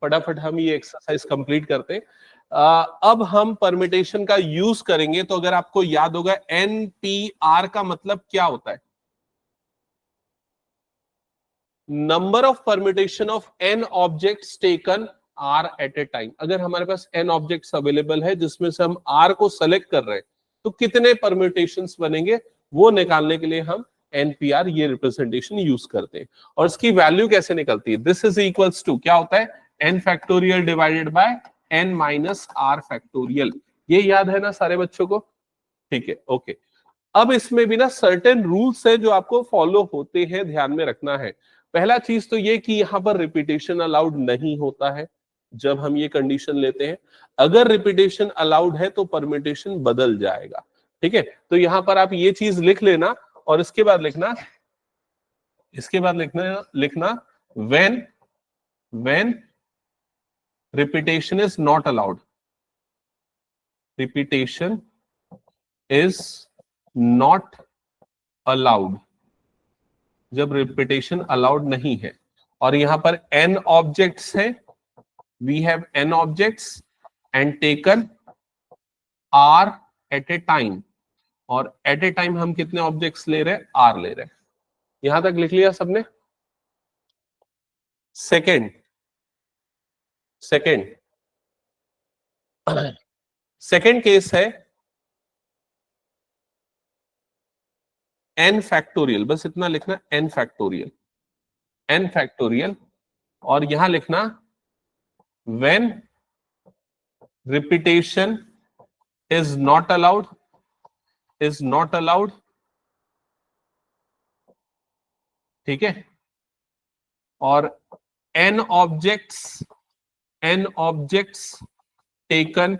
फटाफट हम ये एक्सरसाइज कंप्लीट करते हैं। अब हम परमिटेशन का यूज करेंगे। तो अगर आपको याद होगा NPR का मतलब क्या होता है? Number of permutation of n objects taken r at a time. अगर हमारे पास n ऑब्जेक्ट्स अवेलेबल है जिसमें से हम r को सेलेक्ट कर रहे हैं तो कितने परम्यूटेशंस बनेंगे, वो निकालने के लिए हम NPR ये रिप्रेजेंटेशन यूज करते हैं। और इसकी वैल्यू कैसे निकलती है? दिस इज इक्वल्स टू क्या होता है? n factorial divided by n minus r factorial. ये याद है ना सारे बच्चों को? ठीक है, ओके। अब इसमें भी ना सर्टेन रूल्स है जो आपको फॉलो होते हैं, ध्यान में रखना है। पहला चीज तो ये कि यहां पर रिपीटेशन अलाउड नहीं होता है जब हम ये कंडीशन लेते हैं। अगर रिपीटेशन अलाउड है तो परम्यूटेशन बदल जाएगा। ठीक है, तो यहां पर आप ये चीज लिख लेना और इसके बाद लिखना लिखना when repetition is not allowed, repetition is not allowed, जब रिपीटेशन अलाउड नहीं है। और यहां पर n ऑब्जेक्ट्स हैं, we have n objects and taken r at a time. और एट ए टाइम हम कितने ऑब्जेक्ट्स ले रहे हैं? r ले रहे हैं। यहां तक लिख लिया सबने? सेकेंड केस है n फैक्टोरियल, बस इतना लिखना n फैक्टोरियल। और यहां लिखना when repetition is not allowed, ठीक है। और n objects taken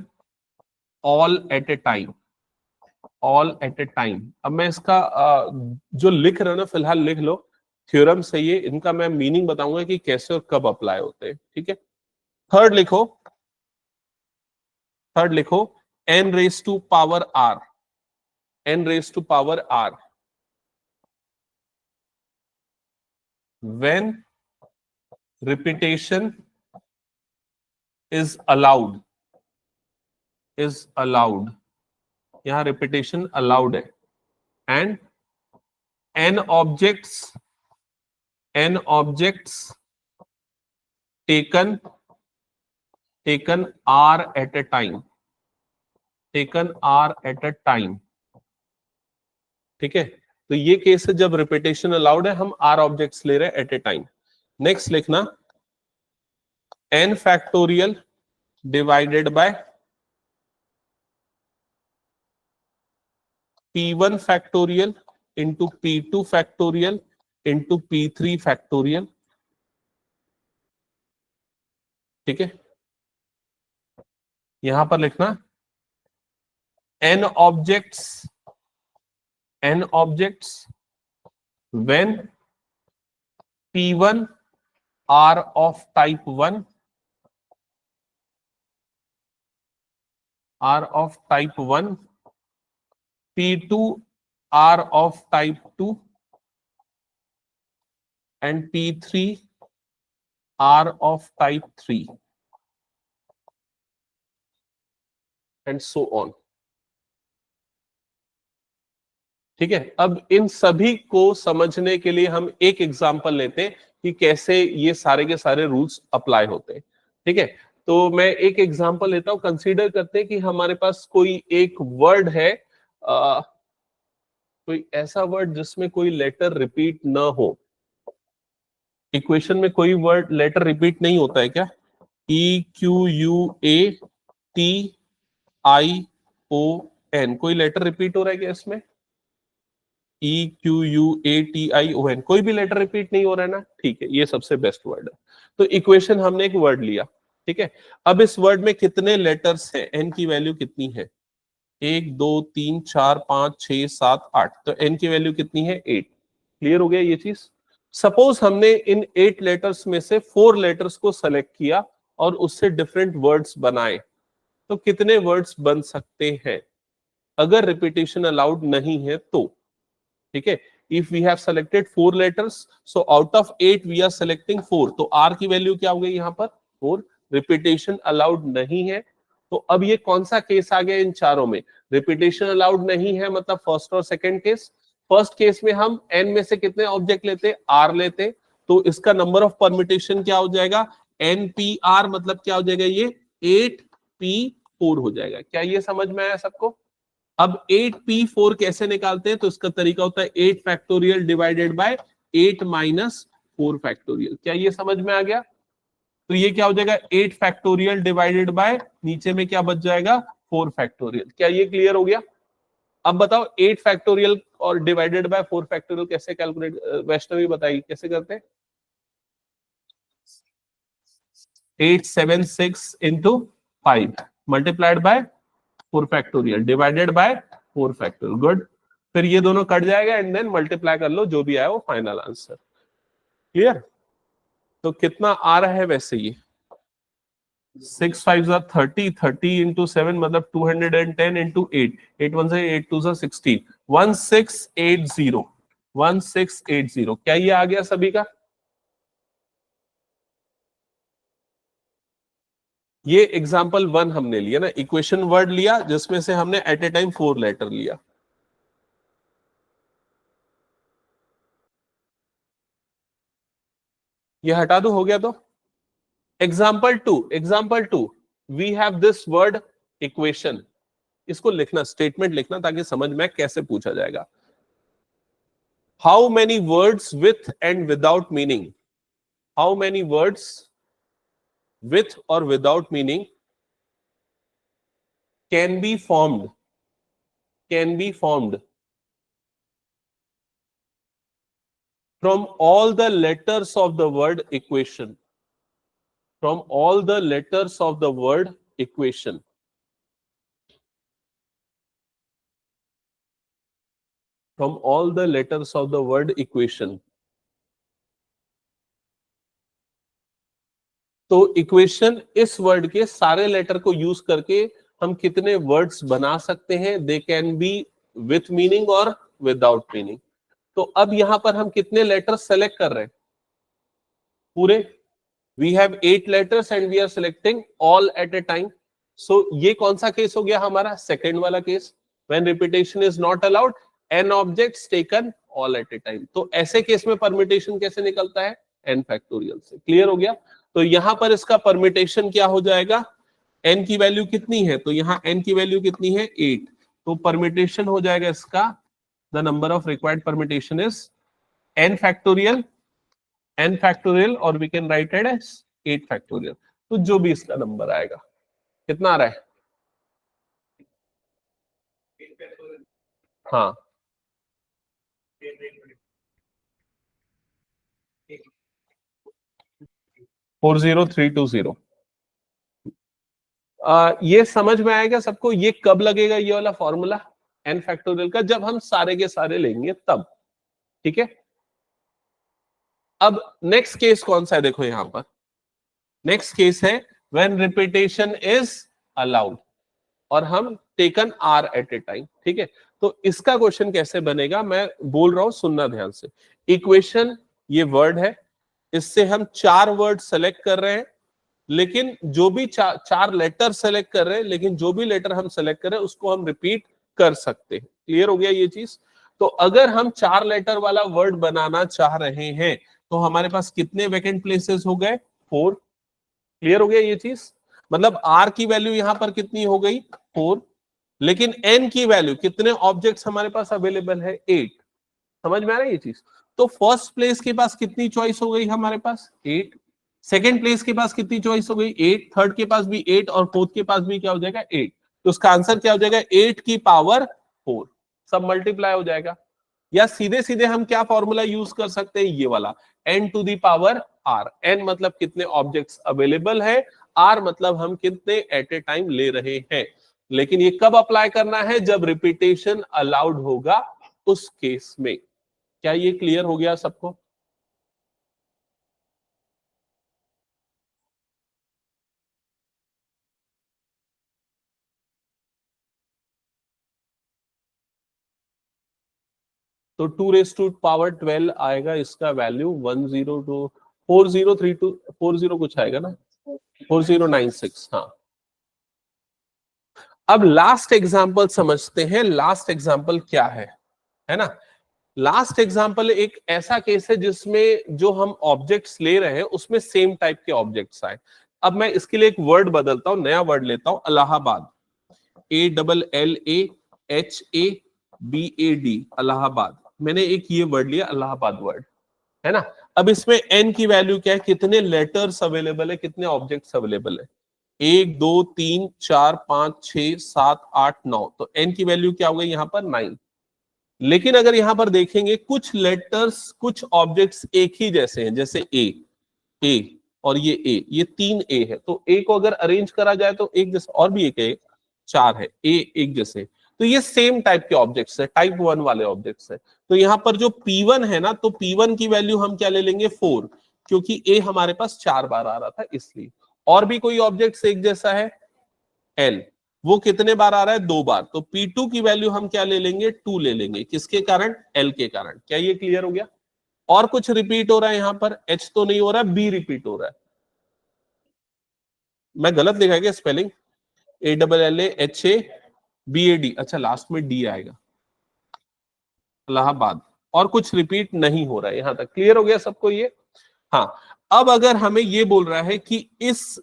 all at a time, अब मैं इसका जो लिख रहा हूं ना, फिलहाल लिख लो, थ्योरम से ये इनका मैं मीनिंग बताऊंगा कि कैसे और कब अप्लाई होते हैं। ठीक है, थर्ड लिखो n raise to power r, when repetition is allowed, यहां रिपीटेशन अलाउड है, and n objects taken r at a time, ठीक है। तो ये केस है जब रिपीटेशन अलाउड है, हम r ऑब्जेक्ट्स ले रहे हैं एट ए टाइम। नेक्स्ट लिखना n factorial divided by p1 factorial into p2 factorial into p3 factorial, ठीक है। यहां पर लिखना n objects when p1 are of type 1, p2 are of type 2 and p3 are of type 3 and so on, ठीक है। अब इन सभी को समझने के लिए हम एक एग्जांपल लेते हैं कि कैसे ये सारे के सारे रूल्स अप्लाई होते हैं, ठीक है। तो मैं एक एग्जांपल लेता हूं। कंसीडर करते हैं कि हमारे पास कोई एक वर्ड है, कोई ऐसा वर्ड जिसमें कोई लेटर रिपीट ना हो। इक्वेशन में कोई वर्ड लेटर रिपीट नहीं होता है क्या? EQUATION, कोई लेटर रिपीट हो रहा है क्या इसमें? EQUATION, कोई भी लेटर रिपीट नहीं हो रहा है ना? ठीक है, ये सबसे बेस्ट वर्ड है। तो इक्वेशन हमने एक वर्ड लिया, ठीक है। अब इस वर्ड में कितने लेटर्स हैं? n की वैल्यू कितनी है? 1 2 3 4 5 6 7 8, तो n की वैल्यू कितनी है? 8। क्लियर हो गया ये चीज? सपोज हमने इन 8 लेटर्स में से 4 लेटर्स को सेलेक्ट किया और उससे डिफरेंट वर्ड्स बनाए, तो कितने वर्ड्स बन सकते हैं अगर रिपीटेशन अलाउड नहीं है तो? ठीक है, if we have selected 4 letters, so out of 8 we are selecting 4, तो r की वैल्यू क्या हो गई यहां पर? 4, रिपीटेशन अलाउड नहीं है। तो अब ये कौन सा केस आ गया इन चारों में? रिपीटेशन अलाउड नहीं है मतलब फर्स्ट और सेकंड केस। फर्स्ट केस में हम n में से कितने ऑब्जेक्ट लेते? r लेते। तो इसका नंबर ऑफ परम्यूटेशन क्या हो जाएगा? npr, मतलब क्या हो जाएगा ये? 8p4 हो जाएगा। क्या ये समझ में आया सबको? अब 8p4 कैसे निकालते हैं? तो इसका तरीका होता है 8 factorial divided by 8 minus 4 factorial. क्या ये समझ में आ गया? तो ये क्या हो जाएगा? 8 फैक्टोरियल डिवाइडेड बाय, नीचे में क्या बच जाएगा? 4 फैक्टोरियल। क्या ये क्लियर हो गया? अब बताओ 8 फैक्टोरियल और डिवाइडेड बाय 4 फैक्टोरियल कैसे कैलकुलेट, वैष्णवी बताइए कैसे करते हैं? 876 into 5 multiplied by 4 factorial divided by 4 factorial. Good. फिर ये दोनों कट जाएगा एंड देन मल्टीप्लाई कर लो, जो भी आया वो फाइनल आंसर। क्लियर? तो कितना आ रहा है वैसे ये? 6 5 जा 30, 30 इंटू 7 मतलब 210 इंटू 8, 8 1 से 8 2 से 16, 1680, 1680। क्या ये आ गया सभी का? ये एग्जाम्पल 1 हमने लिया ना, इक्वेशन वर्ड लिया जिसमें से हमने एट ए टाइम 4 लेटर लिया। ये हटा दो, हो गया। तो example two we have this word equation. इसको लिखना, स्टेटमेंट लिखना ताकि समझ में कैसे पूछा जाएगा। How many words with and without meaning, how many words with or without meaning can be formed, can be formed from all the letters of the word equation, from all the letters of the word equation, from all the letters of the word equation। तो equation इस word के सारे letter को use करके हम कितने words बना सकते हैं? They can be with meaning और विदाउट मीनिंग। तो अब यहां पर हम कितने लेटर सेलेक्ट कर रहे हैं? पूरे। We have 8 letters and we are selecting all at a time. So ये कौन सा केस हो गया हमारा? सेकेंड वाला case. When repetition is not allowed, n objects taken all at a time. तो ऐसे केस में परम्यूटेशन कैसे निकलता है? एन फैक्टोरियल से। क्लियर हो गया? तो यहां पर इसका परम्यूटेशन क्या हो जाएगा? एन की वैल्यू कितनी है? तो यहाँ एन की वैल्यू कितनी है? 8। तो परम्यूटेशन हो जाएगा इसका, the number of required permutation is n factorial, n factorial, और we can write it as 8 factorial. तो जो भी इसका नंबर आएगा, कितना आ रहा है? हाँ, 40320। ये समझ में आएगा सबको? ये कब लगेगा ये वाला फॉर्मूला n फैक्टोरियल का? जब हम सारे के सारे लेंगे तब। ठीक है। अब नेक्स्ट केस कौन सा है? देखो यहां पर नेक्स्ट केस है व्हेन रिपीटेशन इज अलाउड और हम taken r at a time. ठीक है। तो इसका क्वेश्चन कैसे बनेगा मैं बोल रहा हूं, सुनना ध्यान से। इक्वेशन ये वर्ड है, इससे हम 4 वर्ड सेलेक्ट कर रहे हैं, लेकिन जो भी चार लेटर सेलेक्ट कर रहे हैं, लेकिन जो भी लेटर हम सेलेक्ट कर रहे हैं उसको हम रिपीट कर सकते हैं। क्लियर हो गया ये चीज? तो अगर हम 4 लेटर वाला वर्ड बनाना चाह रहे हैं तो हमारे पास कितने वैकेंट प्लेसेस हो गए? 4। क्लियर हो गया ये चीज? मतलब आर की वैल्यू यहां पर कितनी हो गई? 4। लेकिन एन की वैल्यू, कितने ऑब्जेक्ट्स हमारे पास अवेलेबल है? 8। समझ में आ रहा है ये चीज? तो फर्स्ट प्लेस के पास कितनी चॉइस हो गई हमारे पास? 8। सेकेंड प्लेस के पास कितनी चॉइस हो गई? 8। थर्ड के पास भी 8 और फोर्थ के पास भी क्या हो जाएगा? 8। तो उसका आंसर क्या हो जाएगा? 8 की पावर 4। सब मल्टीप्लाई हो जाएगा। या सीधे सीधे हम क्या फॉर्मूला यूज कर सकते हैं? ये वाला, n to the power r। n मतलब कितने ऑब्जेक्ट्स अवेलेबल है, r मतलब हम कितने एट ए टाइम ले रहे हैं। लेकिन ये कब अप्लाई करना है? जब रिपीटेशन अलाउड होगा उस केस में। क्या ये क्लियर हो गया सबको? तो 2 raised to power 12 आएगा इसका वैल्यू 10 to 4032, 40 कुछ आएगा ना। 4096, हाँ। अब लास्ट एग्जाम्पल समझते हैं, लास्ट एग्जाम्पल क्या है ना। लास्ट एग्जाम्पल एक ऐसा केस है जिसमें जो हम ऑब्जेक्ट्स ले रहे हैं उसमें सेम टाइप के ऑब्जेक्ट्स आए। अब मैं इसके लिए एक वर्ड बदलता हूं, नया वर्ड लेता हूं, इलाहाबाद, ALLAHABAD, इलाहाबाद। मैंने एक ये वर्ड लिया, इलाहाबाद वर्ड, है ना। अब इसमें एन की वैल्यू क्या है, कितने लेटर्स अवेलेबल है, कितने ऑब्जेक्ट्स अवेलेबल है, 1 2 3 4 5 6 7 8 9, तो एन की वैल्यू क्या हो गई यहां पर 9। लेकिन अगर यहां पर देखेंगे कुछ लेटर्स कुछ ऑब्जेक्ट्स एक ही जैसे हैं, जैसे ए और ये 3 ए है, तो ए को अगर अरेंज करा जाए तो एक जैसे, और भी एक ए, 4 है, ए एक जैसे, तो ये सेम टाइप के ऑब्जेक्ट्स है, टाइप 1 वाले ऑब्जेक्ट्स है। तो यहां पर जो P1 है ना, तो P1 की वैल्यू हम क्या ले लेंगे 4, क्योंकि ए हमारे पास 4 बार आ रहा था इसलिए। और भी कोई ऑब्जेक्ट एक जैसा है एल, वो कितने बार आ रहा है 2 बार, तो P2 की वैल्यू हम क्या ले लेंगे 2 ले लेंगे, किसके कारण, एल के कारण। क्या ये क्लियर हो गया। और कुछ रिपीट हो रहा है यहां पर, एच तो नहीं हो रहा, बी रिपीट हो रहा है। मैं गलत लिखा क्या स्पेलिंग, ALLAHABAD, अच्छा लास्ट में डी आएगा, इलाहाबाद। और कुछ रिपीट नहीं हो रहा है, यहां तक क्लियर हो गया सबको ये। हाँ, अब अगर हमें ये बोल रहा है कि इस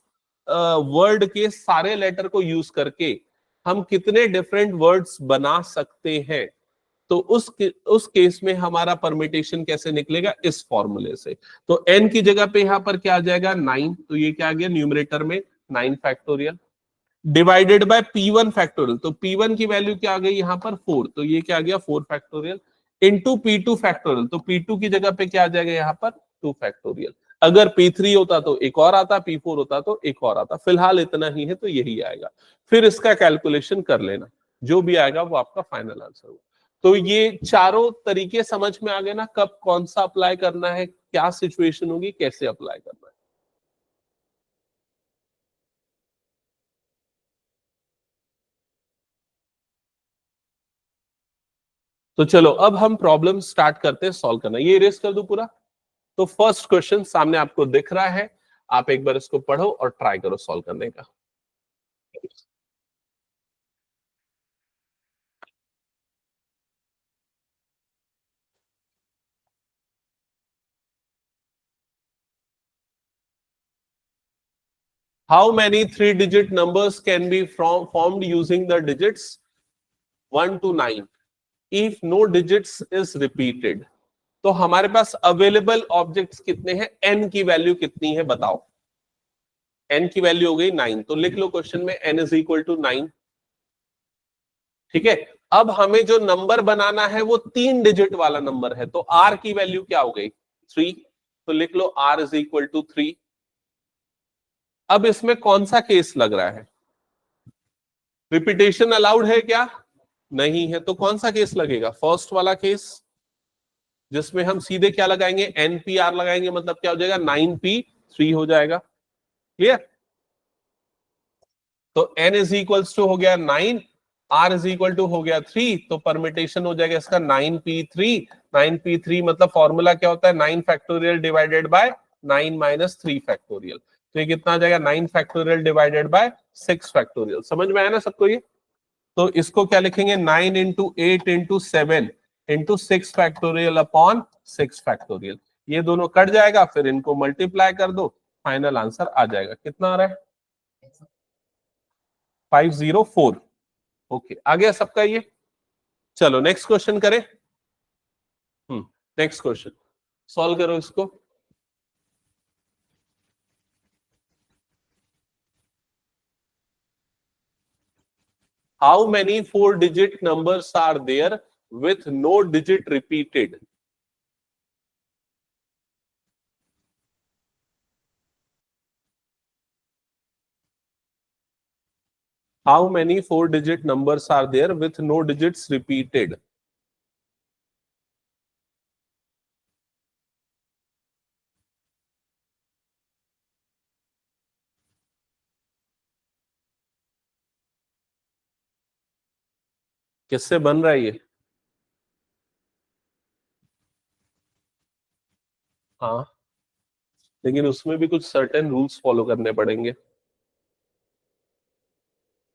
वर्ड के सारे लेटर को यूज करके हम कितने डिफरेंट वर्ड्स बना सकते हैं, तो उस केस में हमारा परमिटेशन कैसे निकलेगा, इस फॉर्मूले से। तो n की जगह पे यहां पर क्या आ जाएगा 9, तो ये क्या आ गया न्यूमरेटर में 9 factorial, divided by P1 factorial, तो P1 की वैल्यू क्या आ गई यहां पर 4, तो ये क्या आ गया 4 फैक्टोरियल, इंटू P2 फैक्टोरियल, तो P2 की जगह पे क्या आ जाएगा यहां पर 2 फैक्टोरियल। अगर P3 होता तो एक और आता, P4 होता तो एक और आता, फिलहाल इतना ही है तो यही आएगा। फिर इसका कैलकुलेशन कर लेना, जो भी आएगा वो आपका फाइनल आंसर होगा। तो ये चारों तरीके समझ में आ गए ना, कब कौन सा अप्लाई करना है, क्या सिचुएशन होगी, कैसे अप्लाई करना है। तो चलो अब हम प्रॉब्लम स्टार्ट करते हैं सॉल्व करना। ये इरेज कर दो पूरा। तो फर्स्ट क्वेश्चन सामने आपको दिख रहा है, आप एक बार इसको पढ़ो और ट्राई करो सॉल्व करने का। How many 3 digit numbers can be formed using the digits 1 to 9 if no digits is repeated. तो हमारे पास अवेलेबल ऑब्जेक्ट्स कितने हैं, एन की वैल्यू कितनी है बताओ। एन की वैल्यू हो गई 9, तो लिख लो क्वेश्चन में एन इज इक्वल टू 9। ठीक है, अब हमें जो नंबर बनाना है वो 3 डिजिट वाला नंबर है, तो आर की वैल्यू क्या हो गई 3, तो लिख लो आर इज इक्वल टू 3। अब इसमें कौन सा केस लग रहा है, रिपीटेशन अलाउड है क्या, नहीं है, तो कौन सा केस लगेगा, फर्स्ट वाला केस, जिसमें हम सीधे क्या लगाएंगे एनपीआर लगाएंगे, मतलब क्या हो जाएगा 9p3 हो जाएगा। क्लियर, तो n इज इक्वल्स टू हो गया 9, r इज इक्वल टू हो गया 3, तो परमिटेशन हो जाएगा इसका 9p3। 9p3 मतलब फॉर्मूला क्या होता है 9 factorial divided by 9 minus 3 factorial, तो ये कितना आ जाएगा 9 फैक्टोरियल डिवाइडेड बाय 6 फैक्टोरियल। समझ में आया ना सबको ये। तो इसको क्या लिखेंगे 9 into 8 into 7 into 6 factorial upon 6 factorial, ये दोनों कट जाएगा, फिर इनको मल्टीप्लाई कर दो, फाइनल आंसर आ जाएगा। कितना आ रहा है 504। ओके, आ गया सबका ये। चलो नेक्स्ट क्वेश्चन करें। नेक्स्ट क्वेश्चन सॉल्व करो इसको। How many 4 digit numbers are there with no digit repeated. How many 4 digit numbers are there with no digits repeated. किससे बन रहा है ये, हाँ लेकिन उसमें भी कुछ सर्टेन रूल्स फॉलो करने पड़ेंगे।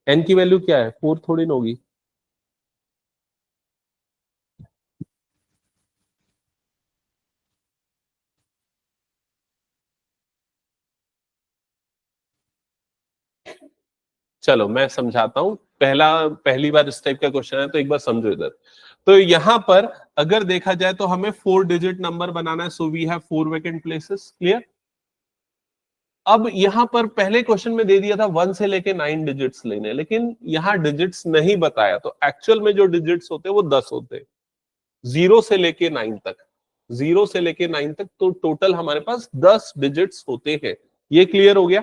एन की वैल्यू क्या है, 4 थोड़ी ना होगी। चलो मैं समझाता हूं, पहली बार इस टाइप का क्वेश्चन है तो एक बार समझो इधर। तो यहां पर अगर देखा जाए तो हमें 4 डिजिट नंबर बनाना है, so we have 4 vacant places. Clear. अब यहां पर पहले क्वेश्चन में दे दिया था 1 से लेके 9 डिजिट्स लेने, लेकिन यहां डिजिट्स नहीं बताया, तो एक्चुअल में जो डिजिट्स होते हैं वो 10 होते हैं, 0 से लेके 9 तक। 0 से लेके 9 तक तो टोटल हमारे पास 10 डिजिट्स होते हैं। ये क्लियर हो गया।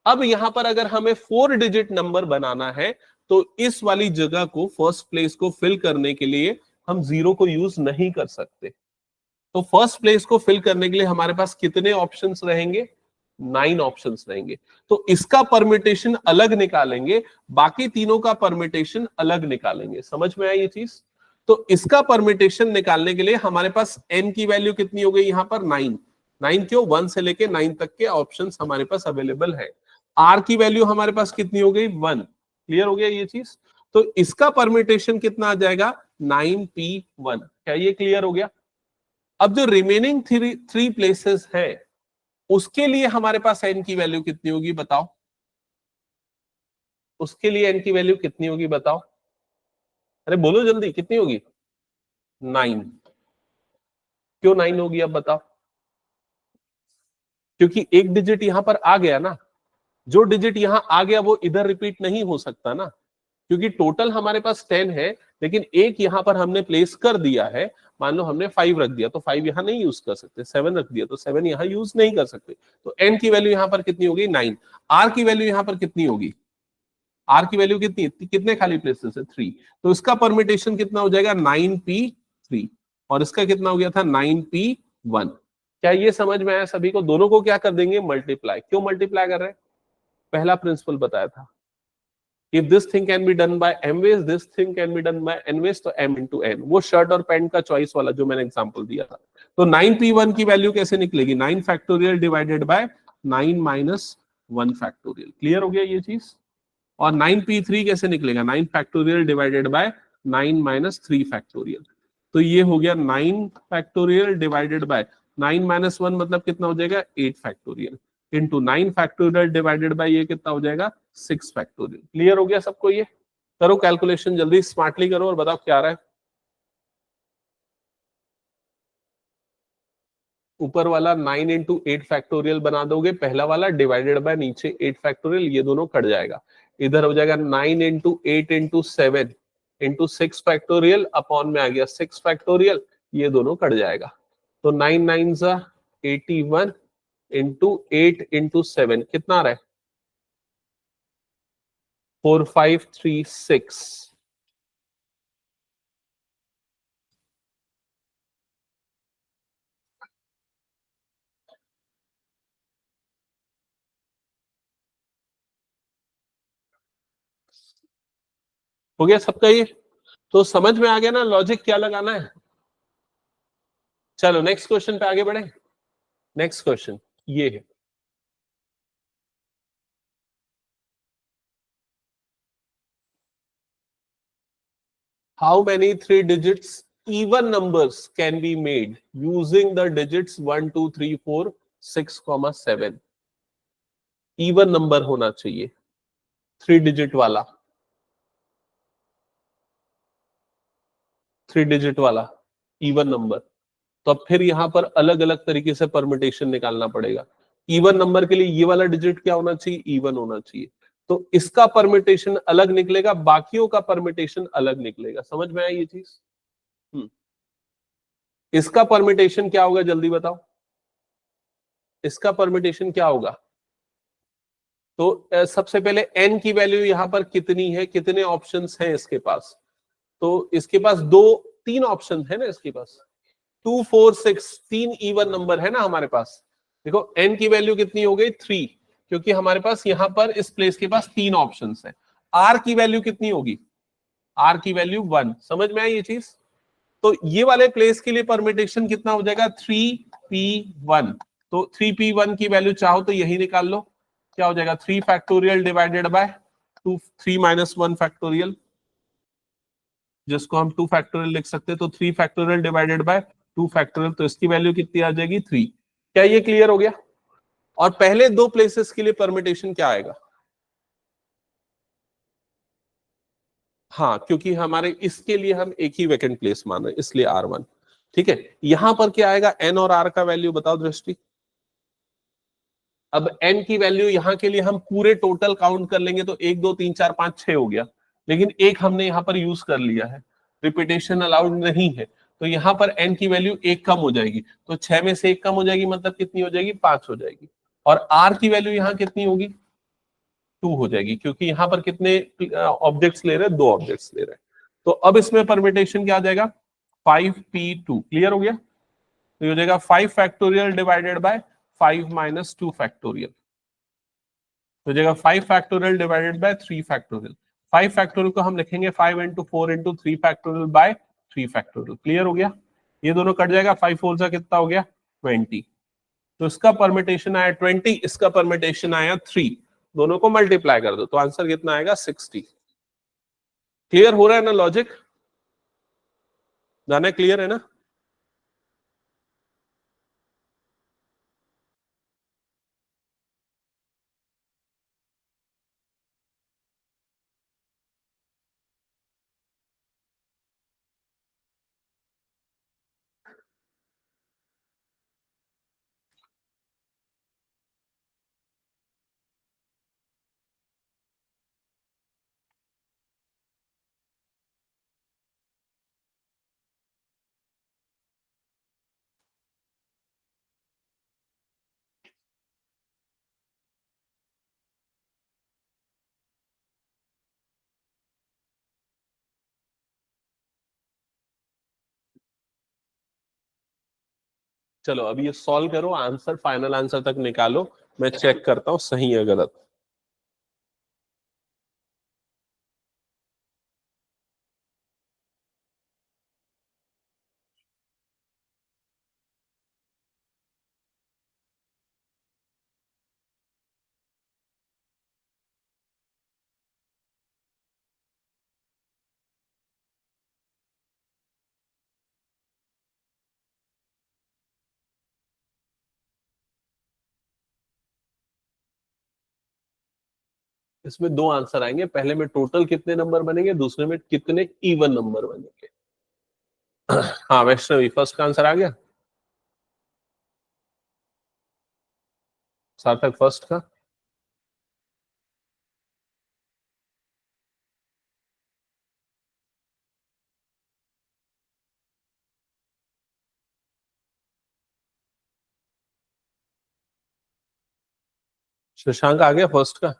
अब यहां पर अगर हमें 4 डिजिट नंबर बनाना है तो इस वाली जगह को, फर्स्ट प्लेस को फिल करने के लिए हम 0 को यूज नहीं कर सकते। तो फर्स्ट प्लेस को फिल करने के लिए हमारे पास कितने ऑप्शंस रहेंगे, 9 ऑप्शंस रहेंगे। तो इसका परमिटेशन अलग निकालेंगे, बाकी तीनों का परमिटेशन अलग निकालेंगे। समझ में आई ये चीज। तो इसका परमिटेशन निकालने के लिए हमारे पास n की वैल्यू कितनी हो गई, यहां पर 9। 9 क्यों, 1 से लेके 9 तक के ऑप्शंस हमारे पास अवेलेबल है। r की वैल्यू हमारे पास कितनी हो गई, 1। क्लियर हो गया ये चीज। तो इसका परमिटेशन कितना आ जाएगा, 9p1। क्या ये क्लियर हो गया। अब जो रिमेनिंग थ्री प्लेसेस है उसके लिए हमारे पास एन की वैल्यू कितनी होगी बताओ। उसके लिए एन की वैल्यू कितनी होगी बताओ, अरे बोलो जल्दी, कितनी होगी, 9। क्यों 9 होगी अब बताओ। क्योंकि एक डिजिट यहां पर आ गया ना, जो डिजिट यहां आ गया वो इधर रिपीट नहीं हो सकता ना, क्योंकि टोटल हमारे पास 10 है, लेकिन एक यहां पर हमने प्लेस कर दिया है। मान लो हमने 5 रख दिया तो 5 यहां नहीं यूज कर सकते, 7 रख दिया तो 7 यहां यूज नहीं कर सकते। तो एन की वैल्यू यहां पर कितनी होगी, 9। आर की वैल्यू यहां पर कितनी होगी, आर की वैल्यू कितनी, कितने खाली प्लेसेस है, 3। तो इसका परमिटेशन कितना हो जाएगा, 9p3। और इसका कितना हो गया था, 9p1। क्या ये समझ में आया सभी को। दोनों को क्या कर देंगे, मल्टीप्लाई। क्यों मल्टीप्लाई कर रहे हैं, पहला प्रिंसिपल बताया था, if this thing can be done by m ways, this thing can be done by n ways, तो m into n, वो शर्ट और पैंट का चॉइस वाला जो मैंने एग्जांपल दिया था। तो 9p1 की वैल्यू कैसे निकलेगी, 9 factorial divided by 9 minus 1 factorial. Clear हो गया ये चीज। और 9p3 कैसे निकलेगा, 9 factorial divided by 9 minus 3 factorial. तो ये हो गया 9 फैक्टोरियल डिवाइडेड बाय 9 माइनस 1 मतलब कितना हो जाएगा, 8 factorial into 9 factorial divided by ये कितना हो जाएगा, 6 फैक्टोरियल। क्लियर हो गया सबको। ये करो कैलकुलेशन जल्दी, स्मार्टली करो और बताओ क्या आ रहा है। ऊपर वाला 9 इंटू 8 फैक्टोरियल बना दोगे, पहला वाला डिवाइडेड बाय नीचे 8 फैक्टोरियल, ये दोनों कट जाएगा। इधर हो जाएगा 9 into 8 into 7 into 6 factorial, upon में आ गया 6 फैक्टोरियल, ये दोनों कट जाएगा। तो 9 9 सा 81 इंटू 8 इंटू 7 कितना आ रहा है, 4536। हो गया सबका ये। तो समझ में आ गया ना लॉजिक क्या लगाना है। चलो नेक्स्ट क्वेश्चन पे आगे बढ़े। नेक्स्ट क्वेश्चन ये है, how many 3 digits even numbers can be made using the digits 1 2 3 4 6, 7। Even number होना चाहिए 3 डिजिट वाला, 3 डिजिट वाला इवन नंबर। तो अब फिर यहां पर अलग अलग तरीके से परम्यूटेशन निकालना पड़ेगा। इवन नंबर के लिए ये वाला डिजिट क्या होना चाहिए, इवन होना चाहिए। तो इसका परम्यूटेशन अलग निकलेगा, बाकियों का परम्यूटेशन अलग निकलेगा। समझ में आई ये चीज। इसका परम्यूटेशन क्या होगा जल्दी बताओ, इसका परम्यूटेशन क्या होगा। तो सबसे पहले n की वैल्यू यहां पर कितनी है, कितने ऑप्शंस हैं इसके पास। तो इसके पास तीन ऑप्शन है ना इसके पास, 2 4 6, 3 इवन नंबर है ना हमारे पास। देखो n की वैल्यू कितनी हो गई, 3, क्योंकि हमारे पास यहां पर इस प्लेस के पास 3 ऑप्शंस है। r की वैल्यू कितनी होगी, r की वैल्यू 1। समझ में आई ये चीज। तो ये वाले प्लेस के लिए परमिटेशन कितना हो जाएगा, 3p1। तो 3p1 की वैल्यू चाहो तो यही निकाल लो, क्या हो जाएगा 3 factorial divided by 3 minus 1 factorial, जिसको हम 2 फैक्टोरियल लिख सकते हैं, तो 3 फैक्टोरियल डिवाइडेड बाय 2 फैक्टोरियल, तो इसकी वैल्यू कितनी आ जाएगी 3। क्या ये क्लियर हो गया? और पहले दो प्लेसेस के लिए परमिटेशन क्या आएगा? हाँ, क्योंकि हमारे इसके लिए हम एक ही वैकेंट प्लेस मान रहे हैं, इसलिए R1। ठीक है, यहां पर क्या आएगा, N और R का वैल्यू बताओ दृष्टि। अब N की वैल्यू यहां के लिए हम पूरे टोटल काउंट कर लेंगे तो 1 2 3 4 5 6 हो गया, लेकिन एक हमने यहां पर यूज कर लिया है, रिपीटेशन अलाउड नहीं है, तो यहां पर N की वैल्यू एक कम हो जाएगी, तो 6 में से एक कम हो जाएगी, मतलब कितनी हो जाएगी 5 हो जाएगी। और R की वैल्यू यहां कितनी होगी 2 हो जाएगी, क्योंकि यहां पर कितने ऑब्जेक्ट्स ले रहे हैं, 2 ऑब्जेक्ट्स ले रहे हैं। तो अब इसमें परमिटेशन क्या आ जाएगा 5p2, क्लियर हो गया? तो ये हो जाएगा 5 factorial divided by 5 minus 2 factorial, तो जाएगा 5 factorial divided by 3 factorial. 5 factorial को हम लिखेंगे 5 into 4 into 3 factorial by 3 factorial, clear हो गया? ये दोनों कट जाएगा, 5 4 का कितना हो गया 20, तो इसका परमिटेशन आया 20, इसका परमिटेशन आया 3, दोनों को मल्टीप्लाई कर दो तो आंसर कितना आएगा 60। क्लियर हो रहा है ना लॉजिक? जाने क्लियर है ना? चलो अभी ये सॉल्व करो, आंसर फाइनल आंसर तक निकालो, मैं चेक करता हूं सही है गलत। इसमें दो आंसर आएंगे, पहले में टोटल कितने नंबर बनेंगे, दूसरे में कितने इवन नंबर बनेंगे। हाँ वैष्णवी, फर्स्ट का आंसर आ गया, सार्थक फर्स्ट का। शशांक आ गया फर्स्ट का,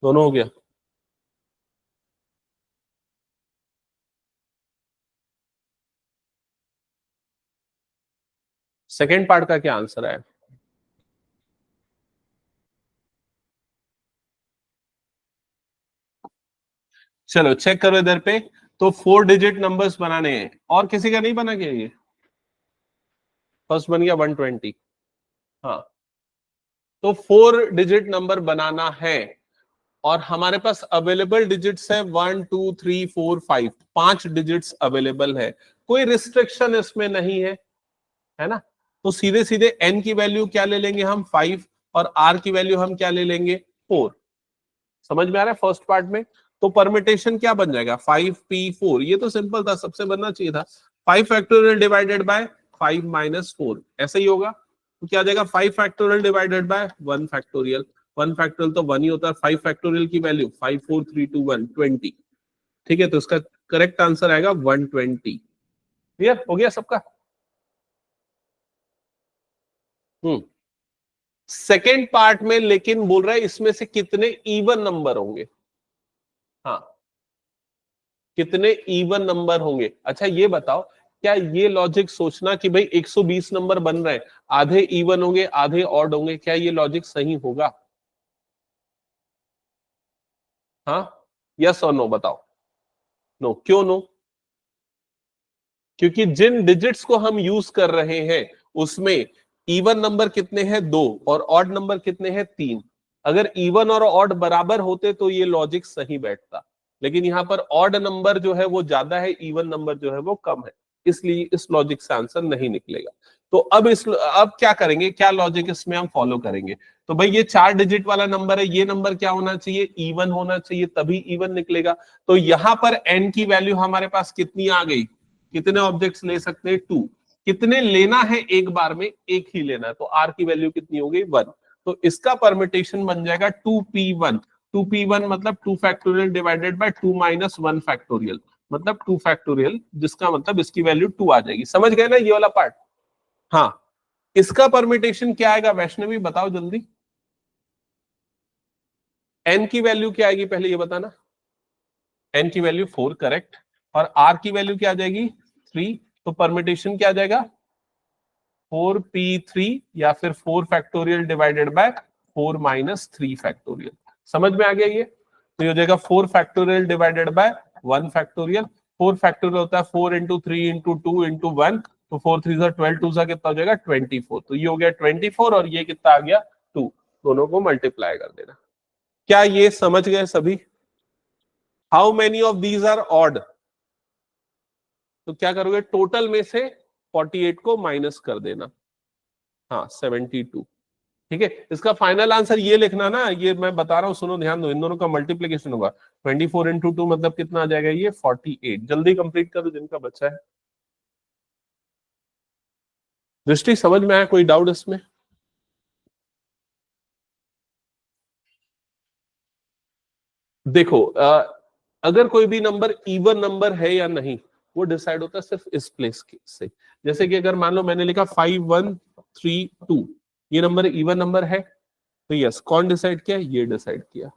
दोनों हो गया। सेकेंड पार्ट का क्या आंसर है? चलो चेक करो इधर पे, तो 4 डिजिट नंबर्स बनाने हैं, और किसी का नहीं बना क्या ये? फर्स्ट बन गया 120। हाँ, तो 4 डिजिट नंबर बनाना है, और हमारे पास अवेलेबल डिजिट्स है 1 2 3 4 5, 5 डिजिट्स अवेलेबल है, कोई रिस्ट्रिक्शन इसमें नहीं है ना? तो सीधे सीधे n की वैल्यू क्या ले लेंगे हम 5, और r की वैल्यू हम क्या ले लेंगे 4। समझ में आ रहा है फर्स्ट पार्ट में? तो परमिटेशन क्या बन जाएगा 5p4, ये तो सिंपल था, सबसे बनना चाहिए था। 5 फैक्टोरियल डिवाइडेड बाय 5 माइनस 4, ऐसा ही होगा, तो क्या आ जाएगा 5 factorial divided by 1 factorial, 1 factorial तो 1 ही होता है, 5 फैक्टोरियल की वैल्यू 5 4 3 2 1 20। ठीक है, तो इसका करेक्ट आंसर आएगा 120। क्लियर हो गया सबका? हम्म। सेकेंड पार्ट में लेकिन बोल रहा है इसमें से कितने इवन नंबर होंगे। हाँ, कितने इवन नंबर होंगे। अच्छा ये बताओ, क्या ये लॉजिक सोचना कि भाई 120 नंबर बन रहे हैं, आधे इवन होंगे आधे ऑड होंगे, क्या ये लॉजिक सही होगा? हाँ, यस और नो बताओ। नो, क्यों नो? क्योंकि जिन डिजिट्स को हम यूज कर रहे हैं उसमें इवन नंबर कितने हैं 2 और ऑड नंबर कितने हैं 3। अगर इवन और ऑड बराबर होते तो ये लॉजिक सही बैठता, लेकिन यहाँ पर ऑड नंबर जो है वो ज्यादा है, इवन नंबर जो है वो कम है, इसलिए इस लॉजिक से आंसर नहीं निकलेगा। तो अब क्या करेंगे, क्या लॉजिक इसमें हम फॉलो करेंगे। तो भाई ये 4 डिजिट वाला नंबर है, ये नंबर क्या होना चाहिए, इवन होना चाहिए, तभी इवन निकलेगा। तो यहां पर n की वैल्यू हमारे पास कितनी आ गई, कितने ऑब्जेक्ट्स ले सकते हैं 2। कितने लेना है एक बार में, एक ही लेना है, तो r की वैल्यू कितनी हो गई 1। तो इसका परमिटेशन बन जाएगा 2p1। 2p1 मतलब 2 factorial divided by 2 minus 1 factorial, मतलब 2 फैक्टोरियल, जिसका मतलब इसकी वैल्यू 2 आ जाएगी। समझ गए ना ये वाला पार्ट। हाँ, इसका परमिटेशन क्या आएगा वैष्णवी, बताओ जल्दी। n की वैल्यू क्या आएगी पहले ये बताना। n की वैल्यू 4, करेक्ट। और r की वैल्यू क्या आ जाएगी 3। तो परमिटेशन क्या आ जाएगा 4p3 या फिर 4 factorial divided by 4 minus 3 factorial. समझ में आ गया ये। तो ये हो जाएगा 4 factorial divided by 1 factorial. 4 factorial होता है 4 इंटू 3 इंटू 2 इंटू 1, तो 4 3 सा 12, 2 सा कितना हो जाएगा 24। तो ये हो गया 24 और ये कितना आ गया 2, दोनों को मल्टीप्लाई कर देना। क्या ये समझ गए सभी। How many of these are odd, तो क्या करोगे टोटल में से 48 को माइनस कर देना। हाँ 72। ठीक है, इसका फाइनल आंसर ये लिखना ना, ये मैं बता रहा हूं सुनो ध्यान दो, इन दोनों का मल्टीप्लीकेशन होगा 24 इंटू 2 मतलब कितना आ जाएगा ये 48। जल्दी कंप्लीट करो जिनका बच्चा है। दृष्टि समझ में आया, कोई डाउट इसमें। देखो अगर कोई भी नंबर इवन नंबर है या नहीं वो डिसाइड होता है सिर्फ इस प्लेस से। जैसे कि अगर मान लो मैंने लिखा 5132, ये नंबर इवन नंबर है, तो यस कौन डिसाइड किया, ये डिसाइड किया।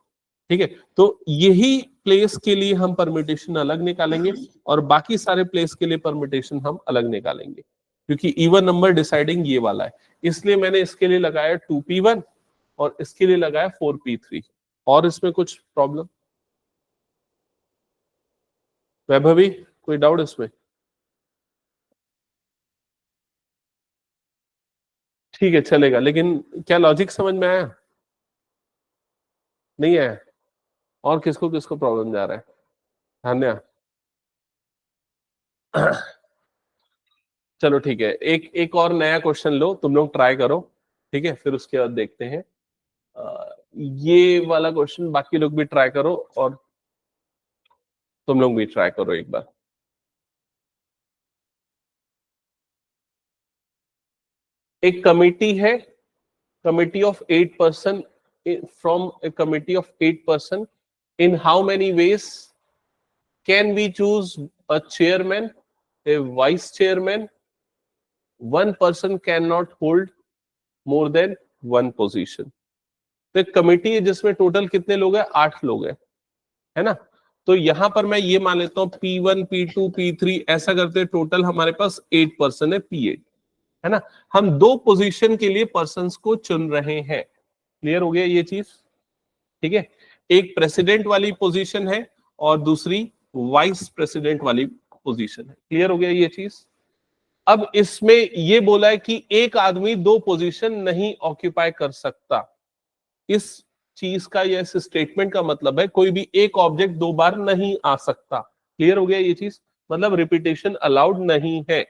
ठीक है, तो यही प्लेस के लिए हम परमिटेशन अलग निकालेंगे और बाकी सारे प्लेस के लिए परमिटेशन हम अलग निकालेंगे, क्योंकि इवन नंबर डिसाइडिंग ये वाला है। इसलिए मैंने इसके लिए लगाया 2p1 और इसके लिए लगाया 4p3। और इसमें कुछ प्रॉब्लम वैभवी, कोई डाउट इसमें। ठीक है चलेगा, लेकिन क्या लॉजिक समझ में आया, नहीं आया। और किसको किसको प्रॉब्लम जा रहा है, धन्या। चलो ठीक है, एक एक और नया क्वेश्चन लो, तुम लोग ट्राई करो। ठीक है, फिर उसके बाद देखते हैं। ये वाला क्वेश्चन बाकी लोग भी ट्राई करो और तुम लोग भी ट्राई करो एक बार। एक कमिटी है, committee of 8 person, from a committee of 8 person, in how many ways can we choose a chairman, a vice chairman, 1 person can not hold more than 1 position. तो एक कमिटी है जिसमें टोटल कितने लोग हैं, 8 लोग हैं, है ना। तो यहां पर मैं ये मान लेता हूं P1 P2 P3 ऐसा करते टोटल हमारे पास 8 पर्सन है, P8 है ना। हम 2 पोजीशन के लिए पर्सन्स को चुन रहे हैं। क्लियर हो गया ये चीज। ठीक है, एक प्रेसिडेंट वाली पोजीशन है और दूसरी वाइस प्रेसिडेंट वाली पोजीशन है। क्लियर हो गया ये चीज। अब इसमें ये बोला है कि एक आदमी 2 पोजीशन नहीं ऑक्यूपाई कर सकता। इस चीज का या इस स्टेटमेंट का मतलब है कोई भी एक ऑब्जेक्ट 2 बार नहीं आ सकता। क्लियर हो गया ये चीज, मतलब रिपीटेशन अलाउड नहीं है।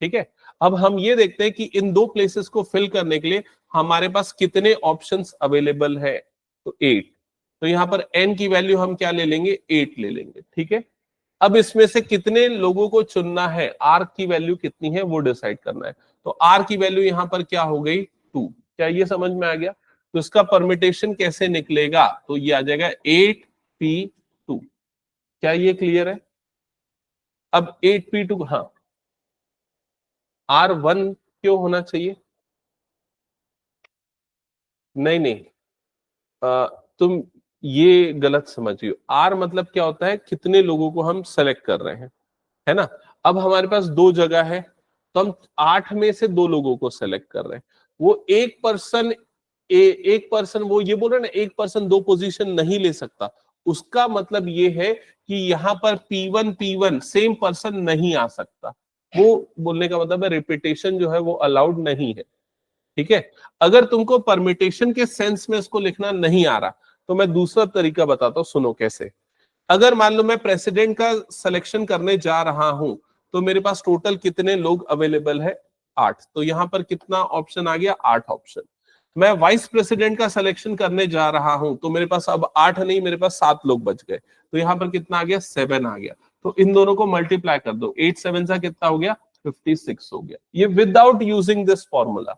ठीक है, अब हम ये देखते हैं कि इन 2 प्लेसेस को फिल करने के लिए हमारे पास कितने ऑप्शंस अवेलेबल है। तो 8। तो यहां पर n की वैल्यू हम क्या ले लेंगे, 8 ले लेंगे। ठीक है, अब इसमें से कितने लोगों को चुनना है, r की वैल्यू कितनी है वो डिसाइड करना है। तो r की वैल्यू यहां पर क्या हो गई 2। क्या ये समझ में आ गया। तो इसका परमिटेशन कैसे निकलेगा, तो ये आ जाएगा 8p2। क्या ये क्लियर है। अब 8p2, हाँ R1 क्यों होना चाहिए, नहीं नहीं तुम ये गलत समझ रही हो। R मतलब क्या होता है, कितने लोगों को हम सेलेक्ट कर रहे हैं, है ना। अब हमारे पास 2 जगह है, तो हम 8 में से 2 लोगों को सेलेक्ट कर रहे हैं। वो एक पर्सन वो ये बोल रहे हैं ना, एक पर्सन 2 पोजीशन नहीं ले सकता। उसका मतलब ये है कि यहाँ पर P1 सेम पर्सन नहीं आ सकता। वो बोलने का मतलब है रिपीटेशन जो है वो अलाउड नहीं है। ठीक है। अगर तुमको परमिटेशन के सेंस में इसको लिखना नहीं आ रहा तो मैं दूसरा तरीका बताता हूं, सुनो कैसे। अगर मान लो मैं प्रेसिडेंट का सिलेक्शन करने जा रहा हूं तो मेरे पास टोटल कितने लोग अवेलेबल है, 8। तो यहां पर कितना ऑप्शन आ गया, 8 ऑप्शन। मैं वाइस प्रेसिडेंट का सिलेक्शन करने जा रहा हूं तो मेरे पास अब 8 नहीं, मेरे पास 7 लोग बच गए। तो यहां पर कितना आ गया, 7 आ गया। तो इन दोनों को मल्टीप्लाई कर दो, 8 7 सा कितना हो गया, 56 हो गया। ये विदाउट यूजिंग दिस फॉर्मूला।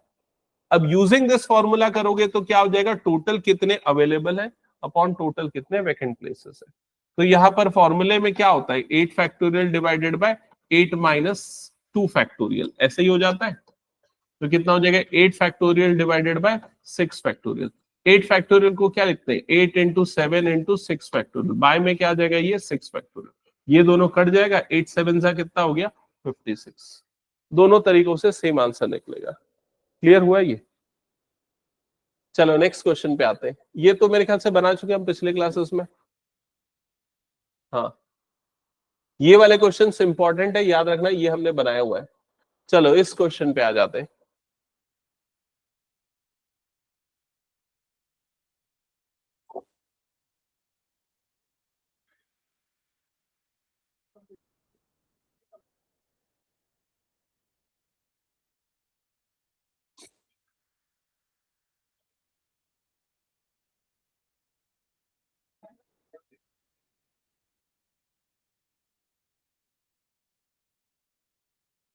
अब यूजिंग दिस फॉर्मूला करोगे तो क्या हो जाएगा, टोटल कितने अवेलेबल है अपॉन टोटल कितने वैकेंट प्लेसेस है। तो यहां पर फॉर्मूले में क्या होता है, 8 factorial divided by 8 minus 2 factorial, ऐसे ही हो जाता है। तो कितना हो जाएगा, 8 factorial divided by 6 factorial. 8 factorial को क्या लिखते हैं, 8 इंटू 7 इंटू 6 फैक्टोरियल, बाय में क्या आ जाएगा, ये 6 फैक्टोरियल। ये दोनों कट जाएगा, 8 7 सा कितना हो गया, 56। दोनों तरीकों से सेम आंसर निकलेगा। क्लियर हुआ ये। चलो नेक्स्ट क्वेश्चन पे आते हैं। ये तो मेरे ख्याल से बना चुके हम पिछले क्लासेस में। हाँ, ये वाले क्वेश्चन इंपॉर्टेंट है, याद रखना, ये हमने बनाया हुआ है। चलो इस क्वेश्चन पे आ जाते हैं।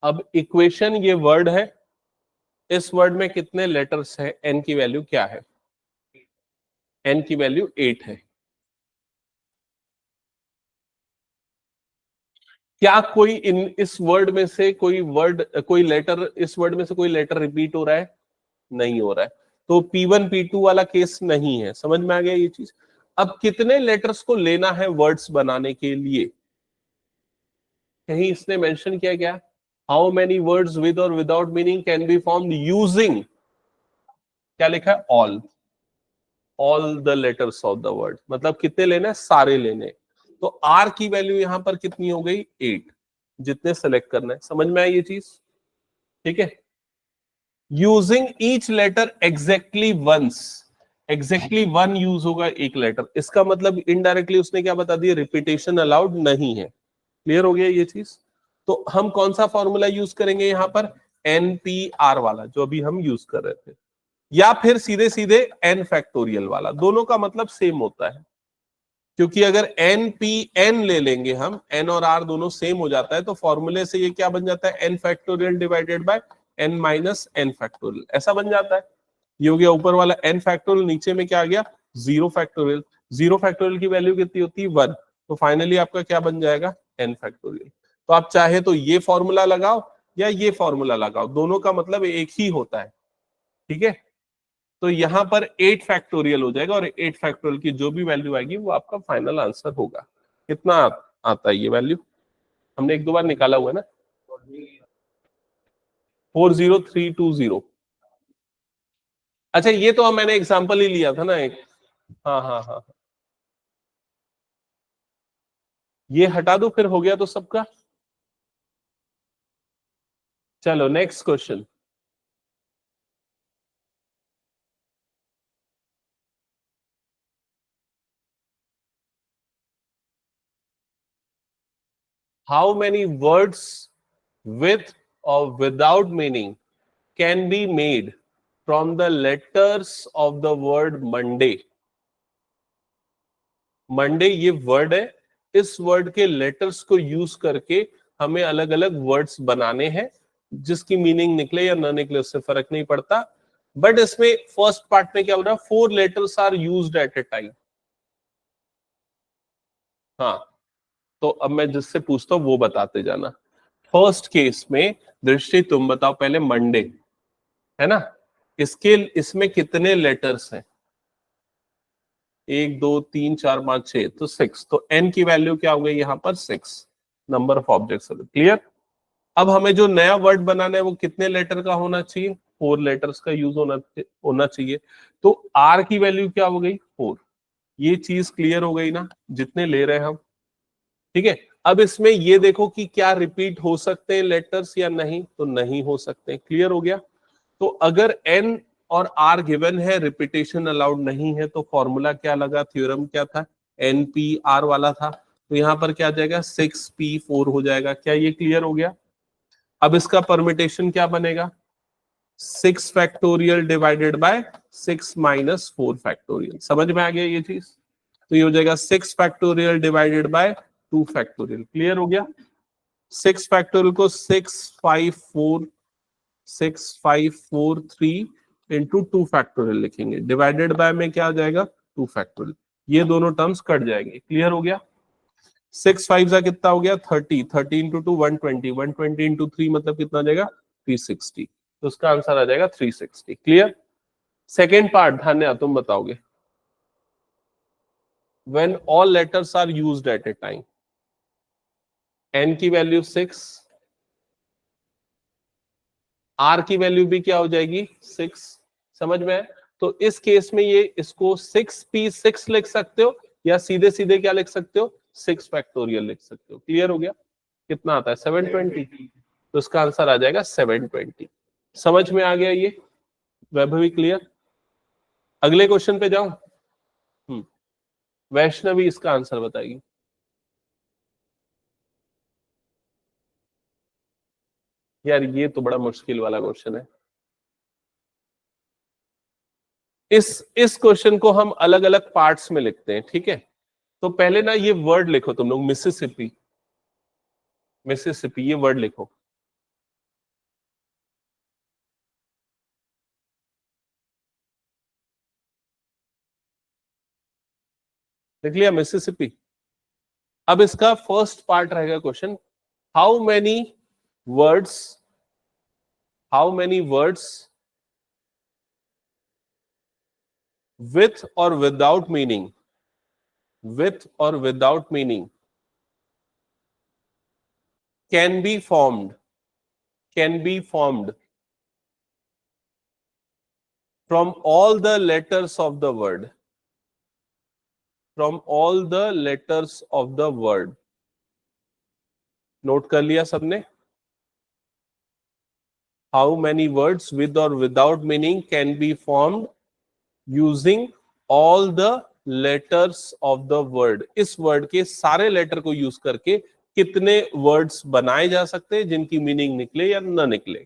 अब इक्वेशन ये वर्ड है, इस वर्ड में कितने लेटर्स है, एन की वैल्यू क्या है, एन की वैल्यू 8 है। क्या कोई इस वर्ड में से कोई वर्ड, कोई लेटर, इस वर्ड में से कोई लेटर रिपीट हो रहा है, नहीं हो रहा है। तो P1 P2 वाला केस नहीं है। समझ में आ गया ये चीज। अब कितने लेटर्स को लेना है वर्ड्स बनाने के लिए, कहीं इसने मेंशन किया क्या, हाउ मेनी वर्ड्स विद और without meaning can be formed using, क्या लिखा है, all the letters of the word, मतलब कितने लेने हैं, सारे लेने। तो आर की वैल्यू यहां पर कितनी हो गई, 8, जितने सेलेक्ट करना है। समझ में आई ये चीज, ठीक है। Using each letter exactly once, exactly one use होगा एक लेटर, इसका मतलब इनडायरेक्टली उसने क्या बता दिया, रिपीटेशन अलाउड नहीं है। क्लियर हो गया ये चीज। तो हम कौन सा फॉर्मूला यूज करेंगे यहां पर, NPR वाला जो अभी हम यूज कर रहे थे, या फिर सीधे सीधे n फैक्टोरियल वाला, दोनों का मतलब सेम होता है। क्योंकि अगर NPN ले लेंगे हम, n और r दोनों सेम हो जाता है, तो फॉर्मूले से ये क्या बन जाता है, n factorial divided by n minus n factorial, ऐसा बन जाता है। ये हो गया ऊपर वाला n फैक्टोरियल, नीचे में क्या आ गया, 0 फैक्टोरियल। 0 फैक्टोरियल की वैल्यू कितनी होती है, 1। तो फाइनली आपका क्या बन जाएगा, n फैक्टोरियल। तो आप चाहे तो ये फॉर्मूला लगाओ या ये फॉर्मूला लगाओ, दोनों का मतलब एक ही होता है, ठीक है। तो यहां पर 8 फैक्टोरियल हो जाएगा, और 8 फैक्टोरियल की जो भी वैल्यू आएगी वो आपका फाइनल आंसर होगा। कितना आता है ये वैल्यू, हमने एक दो बार निकाला हुआ है ना, 40320। अच्छा, ये तो मैंने एग्जांपल ही लिया था ना एक। हाँ हाँ हाँ, ये हटा दो, फिर हो गया तो सबका। चलो next question. How many words with और without meaning can be made from the letters of the word Monday. Monday ये वर्ड है, इस वर्ड के लेटर्स को यूज करके हमें अलग अलग वर्ड्स बनाने हैं, जिसकी मीनिंग निकले या ना निकले उससे फर्क नहीं पड़ता। बट इसमें फर्स्ट पार्ट में क्या बोल रहा है, 4 letters are used at a time. हाँ, तो अब मैं जिससे पूछता हूँ वो बताते जाना। फर्स्ट केस में दृष्टि तुम बताओ पहले, मंडे है ना, इसके इसमें कितने लेटर्स हैं, 1 2 3 4 5 6, तो 6। तो n की वैल्यू क्या हो गई यहाँ पर, 6 नंबर ऑफ ऑब्जेक्ट्स। क्लियर। अब हमें जो नया वर्ड बनाना है वो कितने लेटर का होना चाहिए, 4 लेटर्स का यूज होना चाहिए। तो r की वैल्यू क्या हो गई, 4। ये चीज क्लियर हो गई ना, जितने ले रहे हैं हम, ठीक है। अब इसमें ये देखो कि क्या रिपीट हो सकते हैं लेटर्स या नहीं, तो नहीं हो सकते। क्लियर हो गया। तो अगर n और r गिवन है, रिपीटेशन अलाउड नहीं है, तो फॉर्मूला क्या लगा, थ्योरम क्या था, npr वाला था। तो यहाँ पर क्या आ जाएगा, 6p4 हो जाएगा। क्या ये क्लियर हो गया? अब इसका परमिटेशन क्या बनेगा, 6 factorial divided by 6 minus 4 factorial. समझ में आ गया ये चीज? तो ये हो जाएगा 6 factorial divided by 2 factorial. Clear हो गया? 6 फैक्टोरियल को 6543 इंटू 2 फैक्टोरियल लिखेंगे, डिवाइडेड बाय में क्या आ जाएगा, 2 फैक्टोरियल। ये दोनों टर्म्स कट जाएंगे। क्लियर हो गया? 6 5 का कितना हो गया, 30, 30 इंटू 2 120, 120 इंटू 3 मतलब कितना आ जाएगा, 360। तो उसका आंसर आ जाएगा 360। क्लियर? सेकेंड पार्ट धान्या तुम बताओगे। When all letters are used at a time, n की वैल्यू 6, r की वैल्यू भी क्या हो जाएगी, 6। समझ में है? तो इस केस में ये इसको 6p6 लिख सकते हो, या सीधे सीधे क्या लिख सकते हो, 6 फैक्टोरियल लिख सकते हो। क्लियर हो गया? कितना आता है, 720। तो इसका आंसर आ जाएगा 720। समझ में आ गया ये? वैभवी क्लियर? अगले क्वेश्चन पे जाओ। वैष्णवी इसका आंसर बताएगी। यार ये तो बड़ा मुश्किल वाला क्वेश्चन है। इस क्वेश्चन को हम अलग अलग पार्ट्स में लिखते हैं, ठीक है? तो पहले ना ये वर्ड लिखो तुम लोग, मिसिसिपी। मिसिसिपी ये वर्ड लिखो। लिख लिया मिसिसिपी? अब इसका फर्स्ट पार्ट रहेगा question, how many words, how many words with or without meaning, with or without meaning can be formed, can be formed from all the letters of the word, from all the letters of the word। Note कर लिया सबने? How many words with or without meaning can be formed using all the letters of the word। इस word के सारे letter को use करके कितने words बनाए जा सकते हैं जिनकी मीनिंग निकले या न निकले।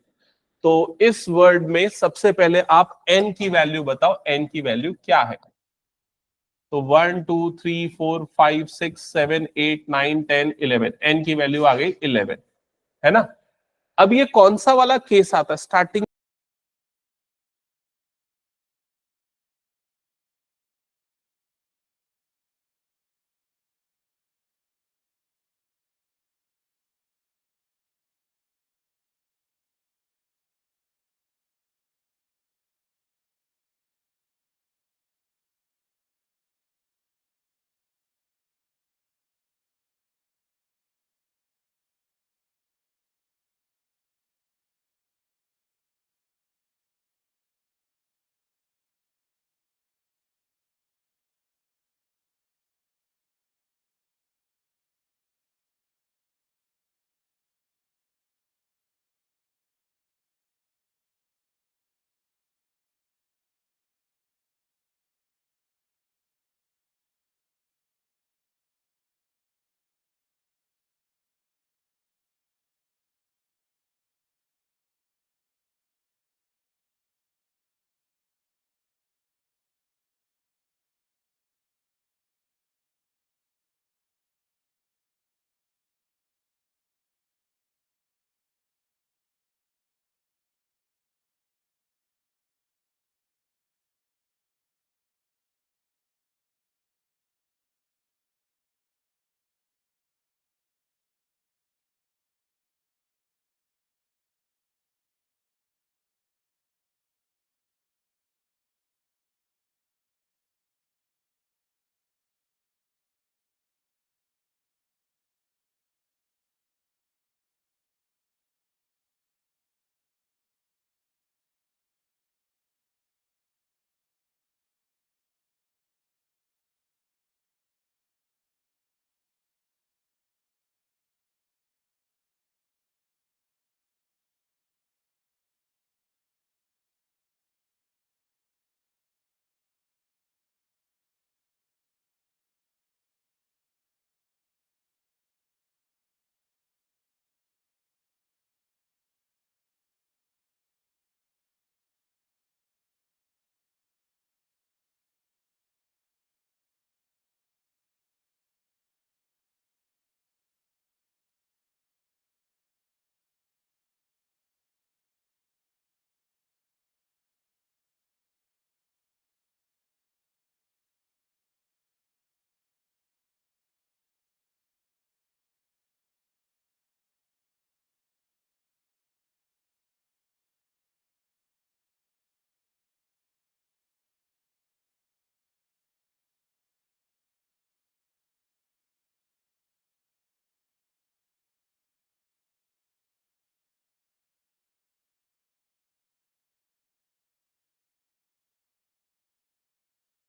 तो इस वर्ड में सबसे पहले आप n की वैल्यू बताओ, n की वैल्यू क्या है। तो 1 2 3 4 5 6 7 8 9 10 11, n की वैल्यू आ गई 11, है ना? अब ये कौन सा वाला केस आता है, स्टार्टिंग